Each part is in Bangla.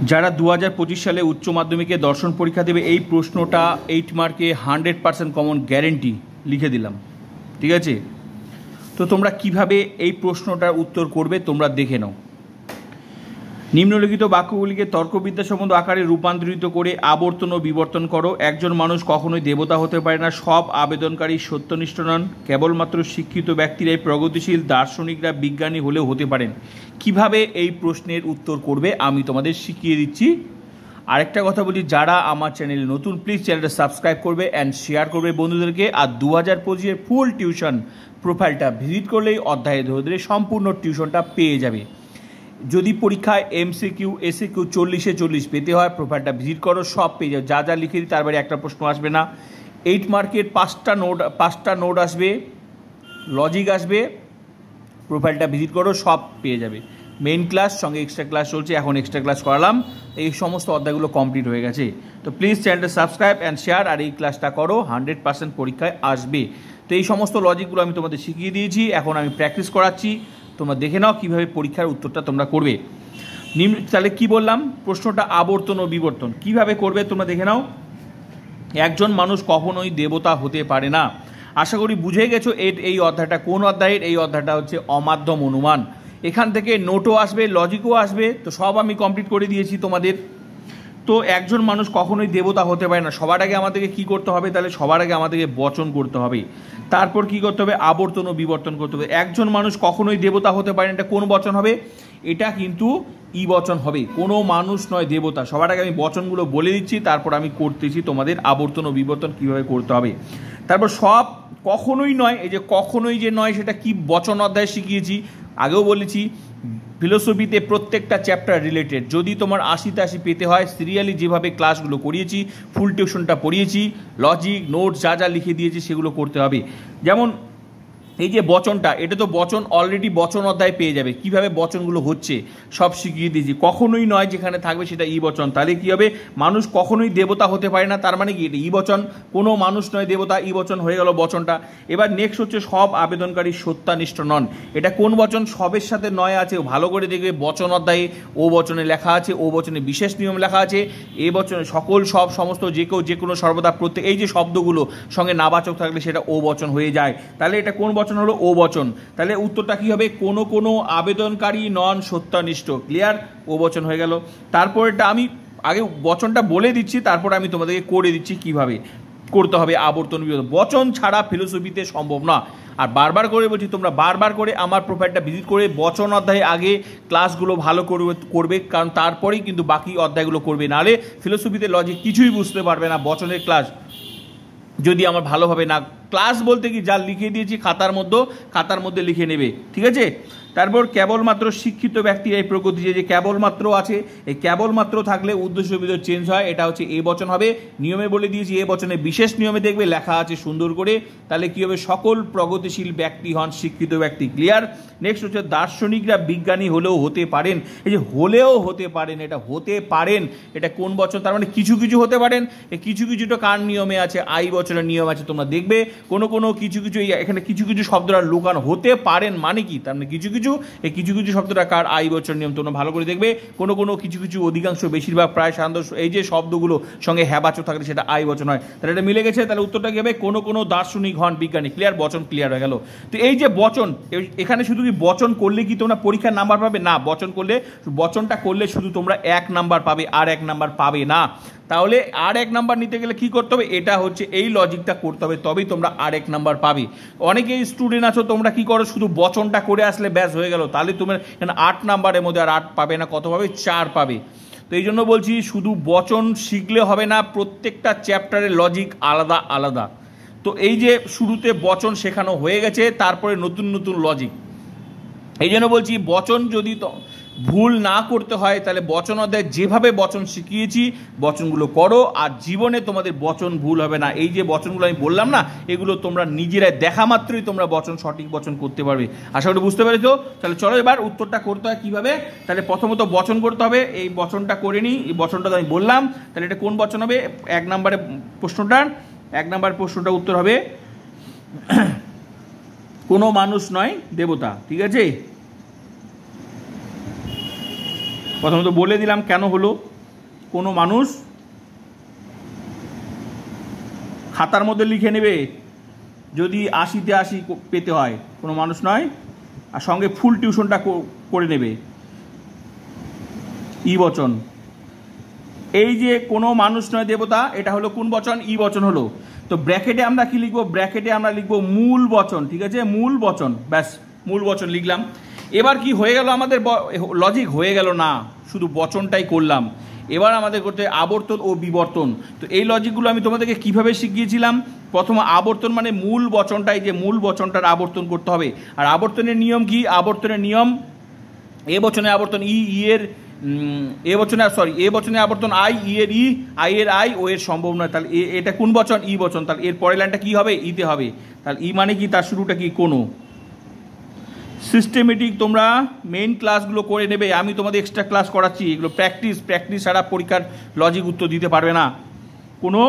যারা 2025 সালে উচ্চ মাধ্যমিকে দর্শন পরীক্ষা দেবে এই প্রশ্নটা 8 মার্কে 100% কমন গ্যারেন্টি লিখে দিলাম। ঠিক আছে, তো তোমরা কিভাবে এই প্রশ্নটার উত্তর করবে তোমরা দেখে নাও। নিম্নলিখিত বাক্যগুলিকে তর্কবিদ্যা সম্বন্ধ আকারে রূপান্তরিত করে আবর্তন ও বিবর্তন করো। একজন মানুষ কখনোই দেবতা হতে পারে না। সব আবেদনকারী সত্যনিষ্ঠ নন। কেবলমাত্র শিক্ষিত ব্যক্তিরাই প্রগতিশীল। দার্শনিকরা বিজ্ঞানী হলেও হতে পারেন। কিভাবে এই প্রশ্নের উত্তর করবে আমি তোমাদের শিখিয়ে দিচ্ছি। আরেকটা কথা বলি, যারা আমার চ্যানেলে নতুন প্লিজ চ্যানেলটা সাবস্ক্রাইব করবে অ্যান্ড শেয়ার করবে বন্ধুদেরকে। আর 2025 ফুল টিউশন প্রোফাইলটা ভিজিট করলেই অধ্যায়ে ধরে ধরে সম্পূর্ণ টিউশনটা পেয়ে যাবে। যদি পরীক্ষায় MCQ SCQ 40-এ 40 পেতে হয় প্রোফাইলটা ভিজিট করো, সব পেয়ে যাও। যা যা লিখে দিই তার বাইরে একটা প্রশ্ন আসবে না। 8 মার্কের 5টা নোট আসবে, লজিক আসবে, প্রোফাইলটা ভিজিট করো, সব পেয়ে যাবে। মেইন ক্লাস সঙ্গে এক্সট্রা ক্লাস চলছে, এখন এক্সট্রা ক্লাস করালাম। এই সমস্ত অধ্যায়গুলো কমপ্লিট হয়ে গেছে। তো প্লিজ চ্যানেলটা সাবস্ক্রাইব অ্যান্ড শেয়ার আর এই ক্লাসটা করো, 100% পরীক্ষায় আসবে। তো এই সমস্ত লজিকগুলো আমি তোমাদের শিখিয়ে দিয়েছি, এখন আমি প্র্যাকটিস করাচ্ছি। তোমরা দেখে নাও কীভাবে পরীক্ষার উত্তরটা তোমরা করবে। তাহলে কি বললাম, প্রশ্নটা আবর্তন ও বিবর্তন কিভাবে করবে তোমরা দেখে নাও। একজন মানুষ কখনোই দেবতা হতে পারে না। আশা করি বুঝে গেছো এই অধ্যায়টা কোন অধ্যায়ের। এই অধ্যায়টা হচ্ছে অমাধ্যম অনুমান। এখান থেকে নোটও আসবে, লজিকও আসবে, তো সব আমি কমপ্লিট করে দিয়েছি তোমাদের। তো একজন মানুষ কখনোই দেবতা হতে পারে না। সবার আগে আমাদেরকে কি করতে হবে, তাহলে সবার আগে আমাদেরকে বচন করতে হবে। তারপর কি করতে হবে, আবর্তন ও বিবর্তন করতে হবে। একজন মানুষ কখনোই দেবতা হতে পারে না, এটা কোন বচন হবে, এটা কিন্তু ই বচন হবে। কোনো মানুষ নয় দেবতা। সবার আগে আমি বচনগুলো বলে দিচ্ছি, তারপর আমি করতেছি তোমাদের আবর্তন ও বিবর্তন কিভাবে করতে হবে। তারপর সব কখনোই নয়, এই যে কখনোই যে নয় সেটা কি বচন অধ্যায়ে শিখিয়েছি, আগেও বলেছি। ফিলোসফিতে প্রত্যেকটা চ্যাপ্টার রিলেটেড। যদি তোমার 80তে 80 পেতে হয়, সিরিয়ালি যেভাবে ক্লাসগুলো করিয়েছি, ফুল টিউশনটা পড়িয়েছি, লজিক নোট যা যা লিখে দিয়েছি সেগুলো করতে হবে। যেমন এই যে বচনটা, এটা তো বচন অলরেডি বচন অধ্যায় পেয়ে যাবে, কিভাবে বচনগুলো হচ্ছে সব শিখিয়ে দিয়েছি। কখনোই নয় যেখানে থাকবে সেটা ই বচন। তাহলে কি হবে, মানুষ কখনোই দেবতা হতে পারে না, তার মানে কি এটা ই বচন। কোনো মানুষ নয় দেবতা, ই বচন হয়ে গেল বচনটা। এবার নেক্সট হচ্ছে সব আবেদনকারী সত্যানিষ্ঠ নন। এটা কোন বচন, সবের সাথে নয় আছে, ভালো করে দেখবে বচন অধ্যায়ে ও বচনে লেখা আছে, ও বচনে বিশেষ নিয়ম লেখা আছে, এ বচনে সকল সব সমস্ত যে কেউ যে কোনো সর্বদা প্রত্যেক এই যে শব্দগুলো সঙ্গে নাবাচক থাকলে সেটা ও বচন হয়ে যায়। তাহলে এটা কোন বচন হলো, ও বচন। তাহলে উত্তরটা কি হবে, কোনো কোনো আবেদনকারী নন সত্যানিষ্ঠ। ক্লিয়ার, ও বচন হয়ে গেল। তারপর এটা আমি আগে বচনটা বলে দিচ্ছি, তারপর আমি তোমাদেরকে করে দিচ্ছি কিভাবে করতে হবে আবর্তন বিবর্তন। বচন ছাড়া ফিলোসফিতে সম্ভব না। আর বারবার করে বলছি, তোমরা বারবার করে আমার প্রোফাইলটা ভিজিট করে বচন অধ্যায়ে আগে ক্লাসগুলো ভালো করবে, কারণ তারপরেই কিন্তু বাকি অধ্যায়গুলো করবে। নাহলে ফিলোসফিতে লজিক কিছুই বুঝতে পারবে না বচনের ক্লাস যদি আমার ভালোভাবে না। ক্লাস বলতে কি যা লিখে দিয়েছি খাতার মধ্যে লিখে নেবে, ঠিক আছে। তারপর কেবলমাত্র শিক্ষিত ব্যক্তি এই প্রগতি, যে কেবলমাত্র আছে, এই কেবলমাত্র থাকলে উদ্দেশ্য বিধেয় চেঞ্জ হয়, এটা হচ্ছে এ বচন হবে। নিয়মে বলে দিয়েছি, এ বচনে বিশেষ নিয়মে দেখবে লেখা আছে সুন্দর করে। তাহলে কি হবে, সকল প্রগতিশীল ব্যক্তি হন শিক্ষিত ব্যক্তি। ক্লিয়ার। নেক্সট হচ্ছে দার্শনিকরা বিজ্ঞানী হলেও হতে পারেন। এই যে হলেও হতে পারেন, এটা হতে পারেন, এটা কোন বচন, তার মানে কিছু কিছু হতে পারেন। এই কিছু কিছুটা কার নিয়মে আছে, আই বচনের নিয়ম আছে। তোমরা দেখবে কোনো কোনো কিছু কিছু এখানে কিছু কিছু শব্দটা লুকানো, হতে পারেন মানে কি, তার মানে কিছু কিছু এই কিছু কিছু শব্দটা কার, আই বচন নিয়ম। তোমরা ভালো করে দেখবে কোনো কোনো কিছু কিছু অধিকাংশ বেশিরভাগ প্রায় সাধারণত এই যে শব্দগুলো সঙ্গে হ্যাবাচক থাকলে সেটা আই বচন হয়। তাহলে এটা মিলে গেছে। তাহলে উত্তরটা কি হবে, কোনো কোনো দার্শনিক হন বিজ্ঞানী। ক্লিয়ার, বচন ক্লিয়ার হয়ে গেল। তো এই যে বচন, এখানে শুধু কি বচন করলে কি তোমরা পরীক্ষার নাম্বার পাবে না, বচনটা করলে শুধু তোমরা 1 নাম্বার পাবে, আর 1 নাম্বার পাবে না। তাহলে আর 1 নাম্বার নিতে গেলে কি করতে হবে, এটা হচ্ছে এই লজিকটা করতে হবে, তবেই তোমরা আর 1 নাম্বার পাবে। অনেকেই স্টুডেন্ট আছো তোমরা কি করো, শুধু বচনটা করে আসলে ব্যাস হয়ে গেল, তাহলে তোমরা 8 নাম্বারের মধ্যে আর 8 পাবে না, কত পাবে, 4 পাবে। তো এই জন্য বলছি শুধু বচন শিখলে হবে না, প্রত্যেকটা চ্যাপ্টারের লজিক আলাদা আলাদা। তো এই যে শুরুতে বচন শেখানো হয়ে গেছে, তারপরে নতুন নতুন লজিক। এই জন্য বলছি বচন যদি ভুল না করতে হয়, তাহলে বচন অধ্যায় যেভাবে বচন শিখিয়েছি বচনগুলো করো, আর জীবনে তোমাদের বচন ভুল হবে না। এই যে বচনগুলো আমি বললাম না, এগুলো তোমরা নিজেরাই দেখা মাত্রই তোমরা বচন সঠিক বচন করতে পারবে। আশা করি বুঝতে পেরেছো। তাহলে চলো এবার উত্তরটা করতে হয় কিভাবে। তাহলে প্রথমত বচন করতে হবে, এই বচনটা করে নিই। এই বচনটা আমি বললাম, তাহলে এটা কোন বচন হবে, 1 নম্বরের প্রশ্নটার উত্তর হবে কোনো মানুষ নয় দেবতা। ঠিক আছে, প্রথমত বলে দিলাম কেন হলো। কোনো মানুষ খাতার মধ্যে লিখে নেবে যদি 80-তে 80 পেতে হয়, কোনো মানুষ নয়, আর সঙ্গে ফুল টিউশনটা করে নেবে। ই বচন, এই যে কোনো মানুষ নয় দেবতা, এটা হলো কোন বচন? ই বচন হলো। তো ব্র্যাকেটে আমরা কি লিখবো? ব্র্যাকেটে আমরা লিখবো মূল বচন, ঠিক আছে, মূল বচন, ব্যাস মূল বচন লিখলাম। এবার কি হয়ে গেল আমাদের? লজিক হয়ে গেল না, শুধু বচনটাই করলাম। এবার আমাদের করতে আবর্তন ও বিবর্তন। তো এই লজিকগুলো আমি তোমাদেরকে কিভাবে শিখিয়েছিলাম? প্রথমে আবর্তন মানে মূল বচনটাই, যে মূল বচনটার আবর্তন করতে হবে। আর আবর্তনের নিয়ম কি? আবর্তনের নিয়ম এ বচনে আবর্তন ই, ই এর এ বচনে, সরি, এ বচনে আবর্তন আই, ই এর ই, আই এর আই, ও এর সম্ভব নয়। তাহলে এটা কোন বচন? ই বচন। তাহলে এর পরের লাইনটা কি হবে? ইতে হবে। তাহলে ই মানে কি? তার শুরুটা কি? কোনো। সিস্টেমেটিক তোমরা মেইন ক্লাসগুলো করে নেবে, আমি তোমাদের এক্সট্রা ক্লাস করাচ্ছি। এগুলো প্র্যাকটিস ছাড়া পরীক্ষার লজিক উত্তর দিতে পারবে না। কোনো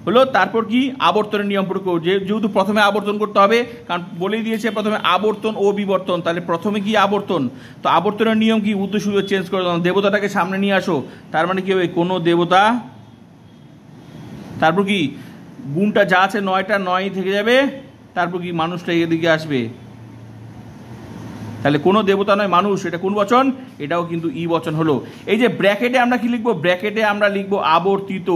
হলো। তারপর কি? আবর্তনের নিয়ম প্রয়োগ করব, যেহেতু প্রথমে আবর্তন করতে হবে, কারণ বলেই দিয়েছে প্রথমে আবর্তন ও বিবর্তন। তাহলে প্রথমে কি? আবর্তন। তো আবর্তনের নিয়ম কি? উদ্দেশ্য চেঞ্জ করে দাও, দেবতাটাকে সামনে নিয়ে আসো। তার মানে কি হবে? কোনো দেবতা, তারপর কি? গুণটা যা আছে 9টা 9ই থেকে যাবে, তারপর কি? মানুষটা এদিকে আসবে। তাহলে কোনো দেবতা নয় মানুষ, এটা কোন বচন? এটাও কিন্তু ই বচন হলো। এই যে ব্র্যাকেটে আমরা কি লিখবো? ব্র্যাকেটে আমরা লিখবো আবর্তিত।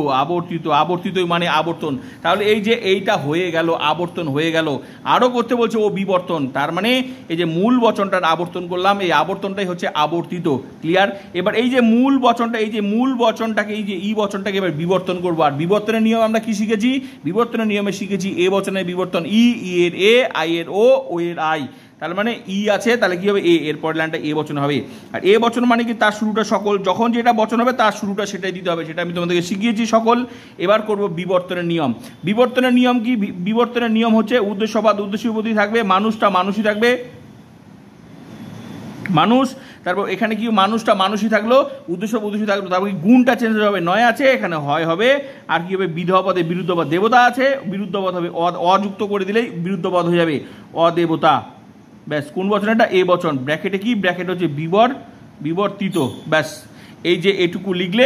আবর্তিত মানে আবর্তন। তাহলে এই যে এইটা হয়ে গেল, আবর্তন হয়ে গেল। আরও করতে বলছে ও বিবর্তন, তার মানে এই যে মূল বচনটার আবর্তন করলাম, এই আবর্তনটাই হচ্ছে আবর্তিত। ক্লিয়ার? এবার এই যে মূল বচনটা, এই যে মূল বচনটাকে, এই যে ই বচনটাকে এবার বিবর্তন করবো। আর বিবর্তনের নিয়ম আমরা কি শিখেছি? বিবর্তনের নিয়মে শিখেছি এ বচনের বিবর্তন ই, ই এর এ, আই এর ও, ও এর আই। তার মানে ই আছে, তাহলে কি হবে? এ, এর পরের লাইনটা এ বচন হবে। আর এ বচন মানে কি? তার শুরুটা সকল, যখন যেটা বচন হবে তার শুরুটা সেটাই দিতে হবে, সেটা আমি তোমাদেরকে শিখিয়েছি সকল। এবার করব বিবর্তনের নিয়ম। বিবর্তনের নিয়ম কি? বিবর্তনের নিয়ম হচ্ছে উদ্দেশ্যবাদ উদ্দেশ্য উপাধি থাকবে, মানুষটা মানুষই থাকবে, মানুষ। তারপর এখানে কি? মানুষটা মানুষই থাকলো, উদ্দেশ্য থাকলো, তারপর গুণটা চেঞ্জ হবে, নয় আছে, এখানে হয় হবে। আর কি হবে? বিধপদে বিরুদ্ধপদ, দেবতা আছে, বিরুদ্ধপদ হবে, অযুক্ত করে দিলেই বিরুদ্ধপদ হয়ে যাবে, অদেবতা। ব্যাস কোন বচন? এটা এ বচন। ব্র্যাকেটে কি? ব্র্যাকেট হচ্ছে বিবর্তিত। ব্যাস এই যে এটুকু লিখলে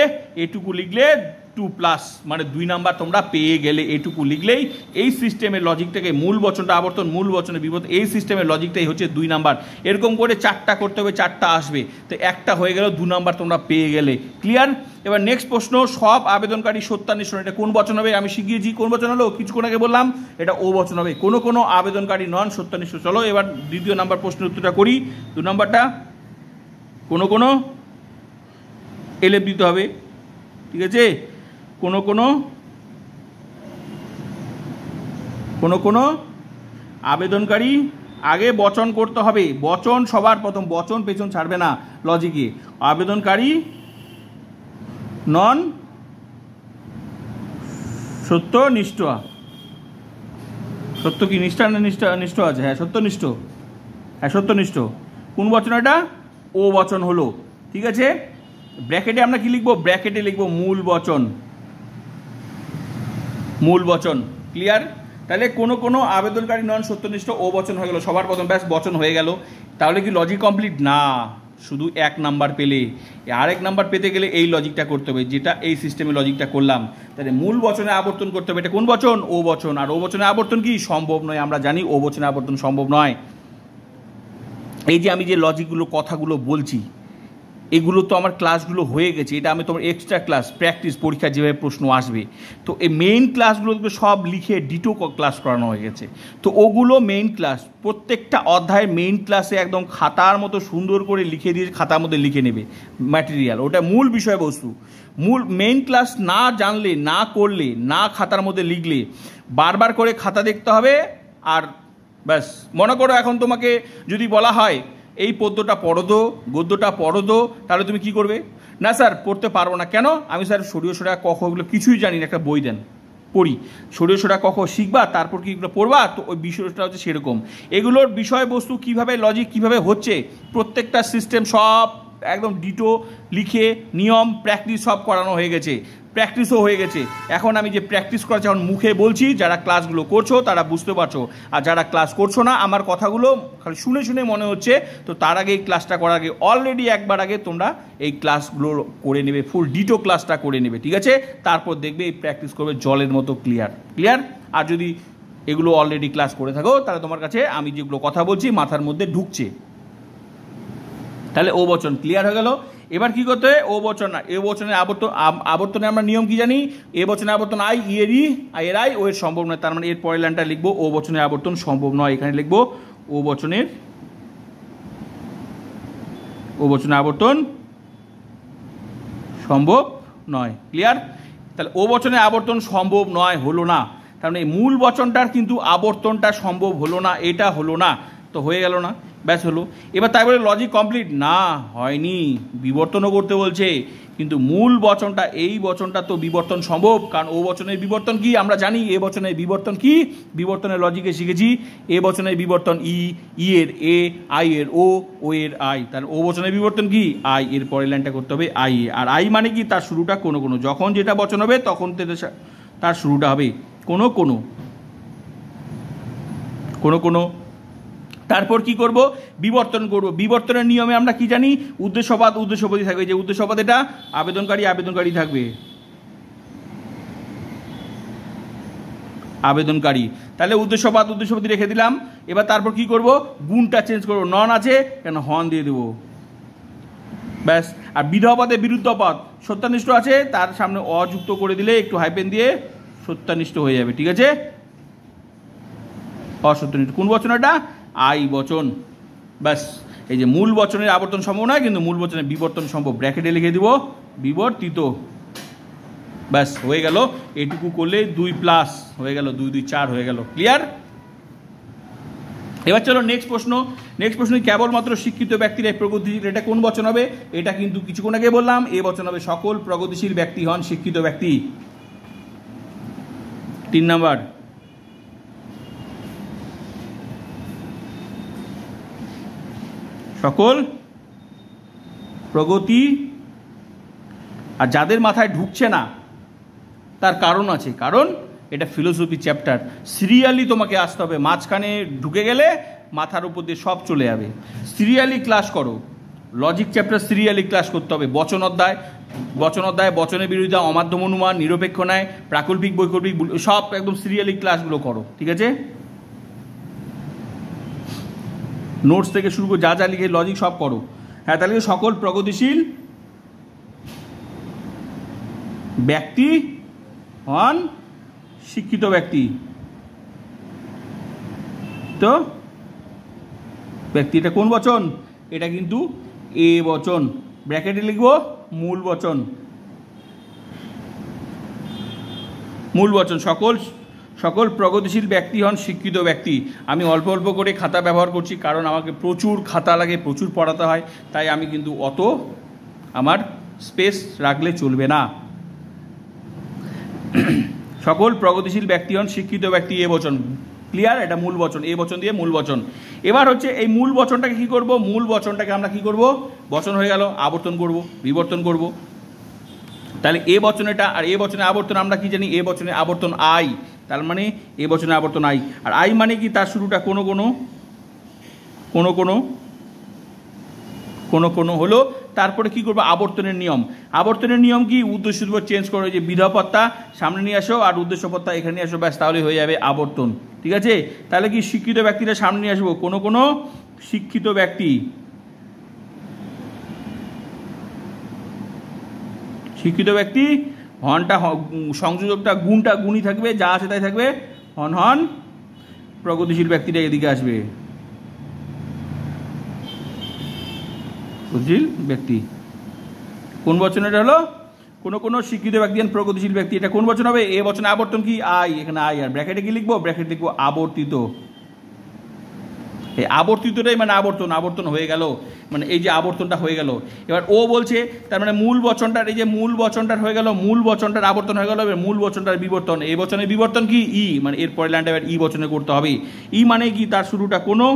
2+ মানে 2 নাম্বার তোমরা পেয়ে গেলে। এটুকু লিখলেই এই সিস্টেমের লজিকটাকে, মূল বচনটা আবর্তন, মূল বচনে বিবর্তন, এই সিস্টেমের লজিকটাই হচ্ছে 2 নাম্বার। এরকম করে 4টা করতে হবে, 4টা আসবে, তো একটা হয়ে গেল, 2 নাম্বার তোমরা পেয়ে গেলে। ক্লিয়ার? এবার নেক্সট প্রশ্ন, সব আবেদনকারী সত্যান্বেষণ, এটা কোন বচন হবে? আমি শিখিয়েছি কোন বচন হলো, কিছুক্ষণ আগে বললাম, এটা ও বচন হবে। কোনো আবেদনকারী নন সত্যান্বেষণ। চলো এবার দ্বিতীয় নাম্বার প্রশ্নের উত্তরটা করি। 2 নাম্বারটা কোনো এলএফ দিতে হবে, ঠিক আছে? কোনো আবেদনকারী, আগে বচন করতে হবে, বচন সবার প্রথম, বচন পেছন ছাড়বে না লজিকে। আবেদনকারী নন সত্যনিষ্ঠ, সত্য কি? নিষ্ঠা না নিষ্ঠ আছে? হ্যাঁ সত্যনিষ্ঠ। কোন বচন এটা? ও বচন হলো, ঠিক আছে? ব্র্যাকেটে আমরা কি লিখবো? ব্র্যাকেটে লিখবো মূল বচন। ক্লিয়ার? তাহলে কোনো আবেদনকারী নন সত্যনিষ্ঠ, ও বচন হয়ে গেল সবার প্রথম, ব্যাস বচন হয়ে গেল। তাহলে কি লজিক কমপ্লিট? না, শুধু 1 নাম্বার পেলে। আরেক নাম্বার পেতে গেলে এই লজিকটা করতে হবে, যেটা এই সিস্টেমে লজিকটা করলাম। তাহলে মূল বচনে আবর্তন করতে হবে, এটা কোন বচন? ও বচন। আর ও বচনে আবর্তন কি? সম্ভব নয়, আমরা জানি ও বচনে আবর্তন সম্ভব নয়। এই যে আমি যে লজিকগুলো, কথাগুলো বলছি, এগুলো তো আমার ক্লাসগুলো হয়ে গেছে, এটা আমি তোমার এক্সট্রা ক্লাস প্র্যাকটিস, পরীক্ষা যেভাবে প্রশ্ন আসবে, তো এই মেইন ক্লাসগুলো সব লিখে ডিটো ক্লাস করানো হয়ে গেছে। তো ওগুলো মেইন ক্লাস, প্রত্যেকটা অধ্যায়ের মেইন ক্লাসে একদম খাতার মতো সুন্দর করে লিখে দিয়ে খাতার মধ্যে লিখে নেবে ম্যাটেরিয়াল, ওটা মূল বিষয়বস্তু। মেইন ক্লাস না জানলে, না করলে, না খাতার মধ্যে লিখলে, বারবার করে খাতা দেখতে হবে। আর ব্যাস, মনে করো এখন তোমাকে যদি বলা হয় এই পদ্যটা পড়ো তো, গদ্যটা পড়ো তো, তাহলে তুমি কি করবে? না স্যার পড়তে পারবো না। কেন? আমি স্যার সরিয় সরা ক খ এগুলো কিছুই জানি না, একটা বই দেন পড়ি। সরিয় সরা ক খ শিখবা, তারপর কি এগুলো পড়বা? তো ওই বিষয়টা হচ্ছে সেরকম। এগুলোর বিষয়বস্তু কীভাবে, লজিক কীভাবে হচ্ছে, প্রত্যেকটা সিস্টেম সব একদম ডিটো লিখে নিয়ম প্র্যাকটিস সব করানো হয়ে গেছে। প্র্যাকটিসও হয়ে গেছে। এখন আমি যে প্র্যাকটিস করা যখন মুখে বলছি, যারা ক্লাসগুলো করছো তারা বুঝতে পারছো, আর যারা ক্লাস করছো না আমার কথাগুলো খালি শুনে শুনে মনে হচ্ছে, তো তার আগে এই ক্লাসটা করার আগে অলরেডি একবার আগে তোমরা এই ক্লাসগুলো করে নেবে, ফুল ডিটো ক্লাসটা করে নেবে, ঠিক আছে? তারপর দেখবে এই প্র্যাকটিস করবে জলের মতো ক্লিয়ার। আর যদি এগুলো অলরেডি ক্লাস করে থাকো তাহলে তোমার কাছে আমি যেগুলো কথা বলছি মাথার মধ্যে ঢুকছে। তাহলে ও বচন ক্লিয়ার হয়ে গেল। এবার কি করতে হয়? ও বচন না, এ বচনের আবর্তনে আমরা নিয়ম কি জানি? এ বচনের আবর্তন আই, ই এর ই, আই এর আই, ও এর সম্ভব নয়। তার মানে এর পরের লাইনটা লিখবো ও বচনের আবর্তন সম্ভব নয়। এখানে লিখবো ও বচনের আবর্তন সম্ভব নয়। ক্লিয়ার? তাহলে ও বচনের আবর্তন সম্ভব নয় হলো না, তার মানে মূল বচনটার কিন্তু আবর্তনটা সম্ভব হলো না, এটা হলো না, তো হয়ে গেল না, ব্যাস হলো। এবার তাই বলে লজিক কমপ্লিট না, হয়নি, বিবর্তনও করতে বলছে, কিন্তু মূল বচনটা এই বচনটা তো বিবর্তন সম্ভব, কারণ ও বচনের বিবর্তন কি আমরা জানি, এ বচনের বিবর্তন কি বিবর্তনের লজিকে শিখেছি, এ বচনের বিবর্তন ই, ই এর এ, আই এর ও, ও এর আই, তাহলে ও বচনের বিবর্তন কি আই, এর পরের লাইনটা করতে হবে আই এ, আর আই মানে কি তার শুরুটা কোনো কোনো, যখন যেটা বচন হবে তখন তার শুরুটা হবে কোনো কোনো। তারপর কি করব? বিবর্তন করব। বিবর্তনের নিয়মে আমরা কি জানি? উদ্দেশ্যপদ উদ্দেশ্যপদী থাকবে, যে উদ্দেশ্যপদ এটা আবেদনকারী থাকবে, আবেদনকারী, তাহলে উদ্দেশ্যপদ উদ্দেশ্যপদী রেখে দিলাম। এবার তারপর কি করব? গুণটা চেঞ্জ করব, নন আছে কেন হন দিয়ে দেবো, ব্যাস। আর বিধপদে বিরুদ্ধ পদ সত্যানিষ্ঠ আছে, তার সামনে অযুক্ত করে দিলে একটু হাইপেন দিয়ে সত্যানিষ্ঠ হয়ে যাবে, ঠিক আছে? অসত্যানিষ্ঠ কোন বচন? এটা আই বচন, ব্যাস। এই যে মূল বচনের আবর্তন সম্ভব নয়, কিন্তু মূল বচনের বিবর্তন সম্ভব, ব্র্যাকেটে লিখে দিব বিবর্তিত, ব্যাস হয়ে গেল। এটুকু করলে 2+ হয়ে গেল, 2 2 4 হয়ে গেল, ক্লিয়ার? এবার চলো নেক্সট প্রশ্ন কেবলমাত্র শিক্ষিত ব্যক্তিরাই প্রগতিশীল, এটা কোন বচন হবে? এটা কিন্তু কিছুক্ষণ আগে বললাম, এ বচন হবে সকল প্রগতিশীল ব্যক্তি হন শিক্ষিত ব্যক্তি। 3 নাম্বার, সকল প্রগতি, আর যাদের মাথায় ঢুকছে না তার কারণ আছে, কারণ এটা ফিলোসফি চ্যাপ্টার, সিরিয়ালি তোমাকে আসতে হবে, মাঝখানে ঢুকে গেলে মাথার উপর দিয়ে সব চলে যাবে। সিরিয়ালি ক্লাস করো, লজিক চ্যাপ্টার সিরিয়ালি ক্লাস করতে হবে। বচন অধ্যায়, বচনের বিরোধিতা, অমাধ্যম অনুমান, নিরপেক্ষ ন্যায়, প্রাকল্পিক বৈকল্পিক, সব একদম সিরিয়ালি ক্লাসগুলো করো, ঠিক আছে? নোটস থেকে শুরু করে যা লিখে লজিক সব করো। হ্যাঁ, তাহলে সকল প্রগতিশীল ব্যক্তি হন শিক্ষিত ব্যক্তি, তো ব্যক্তি এটা কোন বচন? এটা কিন্তু এ বচন, ব্র্যাকেটে লিখবো মূল বচন, সকল প্রগতিশীল ব্যক্তি হন শিক্ষিত ব্যক্তি। আমি অল্প অল্প করে খাতা ব্যবহার করছি, কারণ আমাকে প্রচুর খাতা লাগে, প্রচুর পড়াতে হয়, তাই আমি কিন্তু অত আমার স্পেস রাখলে চলবে না। সকল প্রগতিশীল ব্যক্তি হন শিক্ষিত ব্যক্তি, এ বচন, ক্লিয়ার? এটা মূল বচন, এ বচন দিয়ে মূল বচন। এবার হচ্ছে এই মূল বচনটাকে কি করব? মূল বচনটাকে আমরা কি করব? বচন হয়ে গেল, আবর্তন করব, বিবর্তন করব। তাহলে এ বচনেটা আর এ বচনের আবর্তন আমরা কি জানি? এ বচনের আবর্তন আই, তার মানে এ বচনের আবর্তন আই, আর আই মানে কি তার শুরুটা কোনো কোনো হলো। তারপরে কি করবো? আবর্তনের নিয়ম কি? উদ্দেশ্যপদ চেঞ্জ করো, যে বিধপদটা সামনে নিয়ে আসো আর উদ্দেশ্যপদটা এখানে নিয়ে আসো, ব্যাস, তাহলে হয়ে যাবে আবর্তন, ঠিক আছে? তাহলে কি শিক্ষিত ব্যক্তিরা সামনে নিয়ে আসবো, কোনো শিক্ষিত ব্যক্তি, হনটা সংযোজকটা গুণই থাকবে, যা আছে তাই থাকবে, হন প্রগতিশীল ব্যক্তিটা এদিকে আসবে, প্রগতিশীল ব্যক্তি কোন বচন? এটা হলো কোনো শিক্ষিত ব্যক্তি প্রগতিশীল ব্যক্তি, এটা কোন বচন হবে? এ বচনে আবর্তন কি আই, এখানে আই, আর ব্র্যাকেটে কি লিখবো? ব্র্যাকেটে লিখবো আবর্তিত। এই আবর্তিতটাই মানে আবর্তন হয়ে গেল, মানে এই যে আবর্তনটা হয়ে গেল। এবার ও বলছে তার মানে মূল বচনটার, এই যে মূল বচনটার হয়ে গেল, মূল বচনটার আবর্তন হয়ে গেল, এবার মূল বচনটার বিবর্তন, এই বচনের বিবর্তন কি ই, মানে এর পরের লাইনটা এবার ই বচনে করতে হবে। ই মানে কি তার শুরুটা কোনো।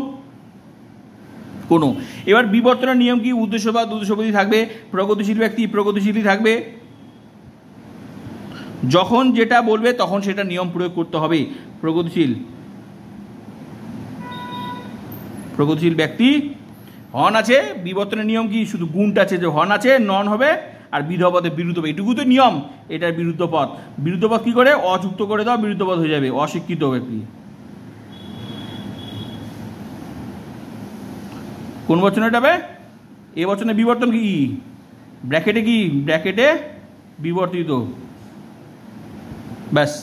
এবার বিবর্তনের নিয়ম কি? উদ্দেশ্যপদী থাকবে, প্রগতিশীল ব্যক্তি প্রগতিশীলই থাকবে, যখন যেটা বলবে তখন সেটা নিয়ম প্রয়োগ করতে হবে। প্রগতিশীল ব্যক্তি হন আছে, বিবর্তনের নিয়ম কি? শুধু গুণটা আছে, যে হন আছে নন হবে, আর বিধপদে বিরুদ্ধ পদ, এটুকু তো নিয়ম। এটার বিরুদ্ধ পদ কি করে? অযুক্ত করে দাও, বিরুদ্ধ পদ হয়ে যাবে, অশিক্ষিত ব্যক্তি। কোন বচনে এটা হবে? এ বচনে বিবর্তন কি? ব্র্যাকেটে কি? ব্র্যাকেটে বিবর্তিত। ব্যাস,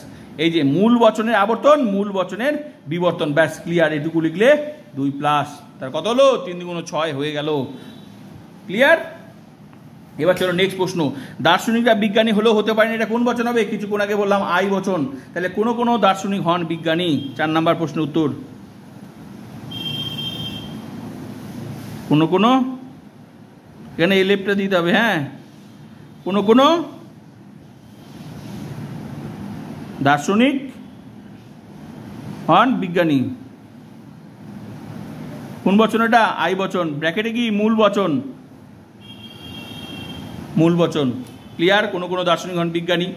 এই যে মূল বচনের আবর্তন, মূল বচনের বিবর্তন, ব্যাস ক্লিয়ার। এটুকু লিখলে 2+, তার কত হলো? 3 × 6 হয়ে গেল। ক্লিয়ার? এবার চলো নেক্সট প্রশ্ন। দার্শনিকরা বিজ্ঞানী হলেও হতে পারেন, এটা কোন বচন হবে? কিছুক্ষণ আগে বললাম আই বচন। তাহলে কোনো দার্শনিক হন বিজ্ঞানী। 4 নম্বর প্রশ্নের উত্তর। কোনো এখানে এলেপটা দিতে হবে, হ্যাঁ। কোনো দার্শনিক হন বিজ্ঞানী। কোন বচন এটা? আই বচন। ব্র্যাকেটে কি? মূল বচন। ক্লিয়ার? কোনো দার্শনিক হন বিজ্ঞানী।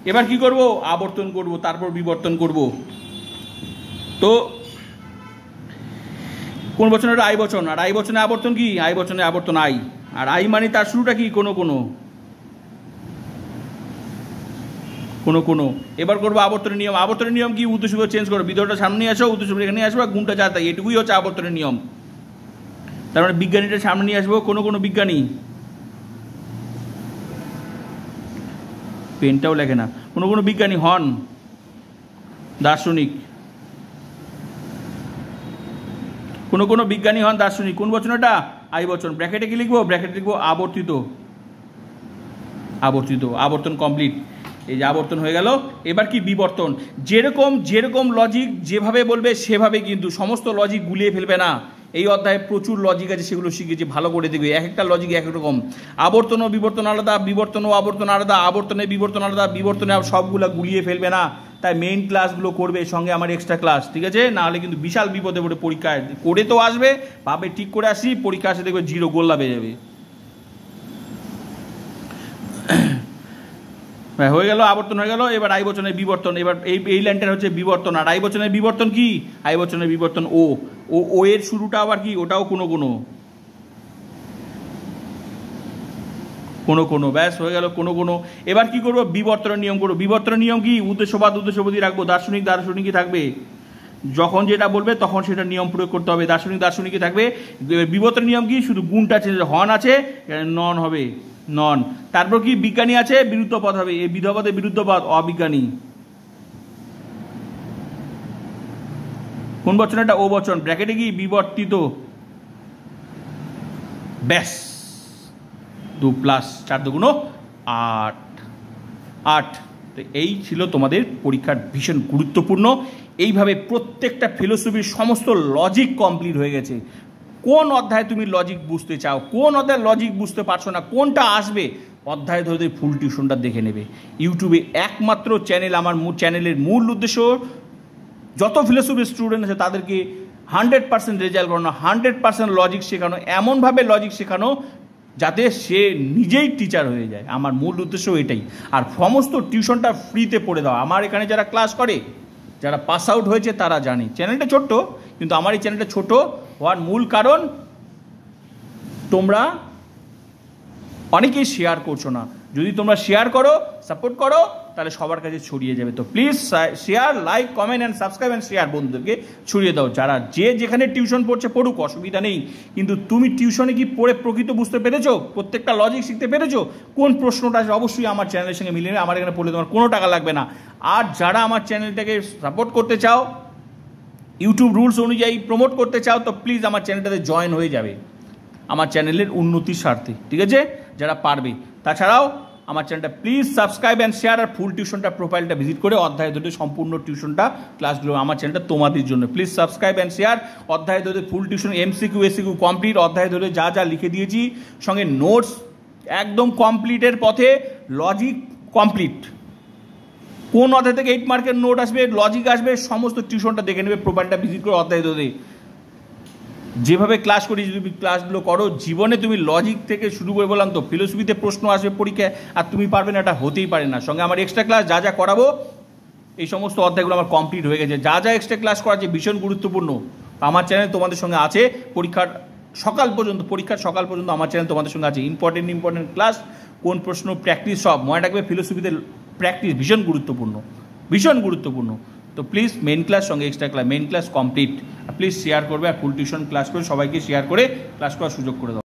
এবার কি করব? আবর্তন করব, তারপর বিবর্তন করব। তো কোন বচন এটা? আই বচন। আর আই বচনে আবর্তন কি? আই বচনে আবর্তন আই। আর আই মানে তার শুরুটা কি? কোনো। এবার করবো আবর্তনের নিয়ম। আবর্তনের নিয়ম কি? উদ্দেশ্য চেঞ্জ করো, বিধটা সামনে নিয়ে আসো, উদ্দেশ্য এখানে আসবো, গুণটা 4, তাই এটুকুই হচ্ছে আবর্তনের নিয়ম। তার মানে বিজ্ঞানীটা সামনে নিয়ে আসবো, কোনো বিজ্ঞানী। পেনটাও লেখে না। কোনো বিজ্ঞানী হন দার্শনিক। কোনো বিজ্ঞানী হন দার্শনিক। কোন বচন এটা? আই বচন। ব্র্যাকেটে কি লিখবো? ব্র্যাকেটে লিখবো আবর্তিত। আবর্তন কমপ্লিট। এই যে আবর্তন হয়ে গেল। এবার কি? বিবর্তন। যেরকম লজিক যেভাবে বলবে সেভাবে, কিন্তু সমস্ত লজিক গুলিয়ে ফেলবে না। এই অধ্যায়ে প্রচুর লজিক আছে, সেগুলো শিখেছি, ভালো করে দেখবে। এক একটা লজিক এক এক রকম। আবর্তন ও বিবর্তন আলাদা, বিবর্তন ও আবর্তন আলাদা, আবর্তনে বিবর্তন আলাদা, বিবর্তনে সবগুলো গুলিয়ে ফেলবে না। তাই মেইন ক্লাসগুলো করবে, সঙ্গে আমার এক্সট্রা ক্লাস, ঠিক আছে? নাহলে কিন্তু বিশাল বিপদে পড়ে পরীক্ষায়। করে তো আসবে, ভাবে ঠিক করে আসি, পরীক্ষা আসে দেখবে 0 গোল্লা পেয়ে যাবে। হয়ে গেল, আবর্তন হয়ে গেল। এবার আই বচনের বিবর্তন। এবার এই লাইনটা হচ্ছে বিবর্তন। আর আই বচনের বিবর্তন কি? আই বচনের বিবর্তন ও এর শুরুটা আবার কি? ওটাও কোনো। ব্যাস হয়ে গেল কোনো। এবার কি করবো? বিবর্তনের নিয়ম করবো। বিবর্তনের নিয়ম কি? উদ্দেশ্যপদী রাখবো, দার্শনিকই থাকবে। যখন যেটা বলবে তখন সেটা নিয়ম প্রয়োগ করতে হবে। দার্শনিকই থাকবে। বিবর্তনের নিয়ম কি? শুধু গুণটা আছে, হন আছে, নন হবে, নন। তারপর কি? বিজ্ঞানী আছে, বিরুদ্ধ পদ হবে। এই বিধপদে বিরুদ্ধ পদ, অবিজ্ঞানী। কোন বচন এটা? ও বচন। ব্র্যাকেটে কি? বিবর্তিত। ব্যাস 2+, 4 × 8। তো এই ছিল তোমাদের পরীক্ষার ভীষণ গুরুত্বপূর্ণ। এইভাবে প্রত্যেকটা ফিলোসফির সমস্ত লজিক কমপ্লিট হয়ে গেছে। কোন অধ্যায়ে তুমি লজিক বুঝতে চাও, কোন অধ্যায়ে লজিক বুঝতে পারছো না, কোনটা আসবে, অধ্যায় ধরে ফুল টিউশনটা দেখে নেবে। ইউটিউবে একমাত্র চ্যানেল, আমার চ্যানেলের মূল উদ্দেশ্য যত ফিলোসফির স্টুডেন্ট আছে তাদেরকে 100% রেজাল্ট করানো, 100% লজিক শেখানো, এমনভাবে লজিক শেখানো যাতে সে নিজেই টিচার হয়ে যায়। আমার মূল উদ্দেশ্য এটাই। আর সমস্ত টিউশনটা ফ্রিতে পড়ে দাও। আমার এখানে যারা ক্লাস করে, যারা পাস আউট হয়েছে তারা জানে। চ্যানেলটা ছোট্ট, কিন্তু আমার এই চ্যানেলটা ছোট হওয়ার মূল কারণ তোমরা অনেকেই শেয়ার করছো না। যদি তোমরা শেয়ার করো, সাপোর্ট করো, তাহলে সবার কাছে ছড়িয়ে যাবে। তো please share, like, comment and subscribe and share, বন্ধুদেরকে ছড়িয়ে দাও। যারা যেখানে টিউশন পড়ছে পড়ুক, অসুবিধা নেই। কিন্তু তুমি টিউশনে কি পড়ে প্রকৃত বুঝতে পেরেছো? প্রত্যেকটা লজিক শিখতে পেরেছো? কোন প্রশ্নটা আসে অবশ্যই আমার চ্যানেলের সঙ্গে মিলিয়ে নেবে। আমার এখানে পড়লে তোমার কোনো টাকা লাগবে না। আর যারা আমার চ্যানেলটাকে সাপোর্ট করতে চাও, ইউটিউব রুলস অনুযায়ী প্রমোট করতে চাও, তো প্লিজ আমার চ্যানেলটাতে জয়েন হয়ে যাবে আমার চ্যানেলের উন্নতির স্বার্থে, ঠিক আছে? যারা পারবে। তাছাড়াও আমার চ্যানেলটা প্লিজ সাবস্ক্রাইব অ্যান্ড শেয়ার। আর ফুল টিউশনটা প্রোফাইলটা ভিজিট করে অধ্যায় ধরে সম্পূর্ণ টিউশনটা ক্লাসগুলো আমার চ্যানেলটা তোমাদের জন্য। Please subscribe and share. অধ্যায় ধরে ফুল টিউশন, MCQ SCQ কমপ্লিট। অধ্যায় ধরে যা লিখে দিয়েছি, সঙ্গে নোটস একদম কমপ্লিটের পথে, লজিক কমপ্লিট। কোন অধ্যায় থেকে 8 মার্কের নোট আসবে, লজিক আসবে, সমস্ত টিউশনটা দেখে নেবে। প্রোফাইলটা ভিজিট করে অধ্যায় ধরে যেভাবে ক্লাস করি যদি তুমি ক্লাসগুলো করো, জীবনে তুমি লজিক থেকে শুরু করে বললাম তো ফিলোসফিতে প্রশ্ন আসবে পরীক্ষায় আর তুমি পারবে না, এটা হতেই পারে না। সঙ্গে আমার এক্সট্রা ক্লাস যা যা করাবো এই সমস্ত অধ্যায়গুলো আমার কমপ্লিট হয়ে গেছে। যা যা এক্সট্রা ক্লাস করা যে ভীষণ গুরুত্বপূর্ণ আমার চ্যানেল তোমাদের সঙ্গে আছে। পরীক্ষার সকাল পর্যন্ত আমার চ্যানেল তোমাদের সঙ্গে আছে। ইম্পর্টেন্ট ক্লাস, কোন প্রশ্ন, প্র্যাকটিস, সব মনে রাখবে। ফিলোসফিতে প্র্যাকটিস ভীষণ গুরুত্বপূর্ণ। তো প্লিজ মেন ক্লাস সঙ্গে extra class, main class complete. Please share করবে আর ফুল টিউশন ক্লাস করে সবাইকে শেয়ার করে ক্লাস করার সুযোগ করে দাও।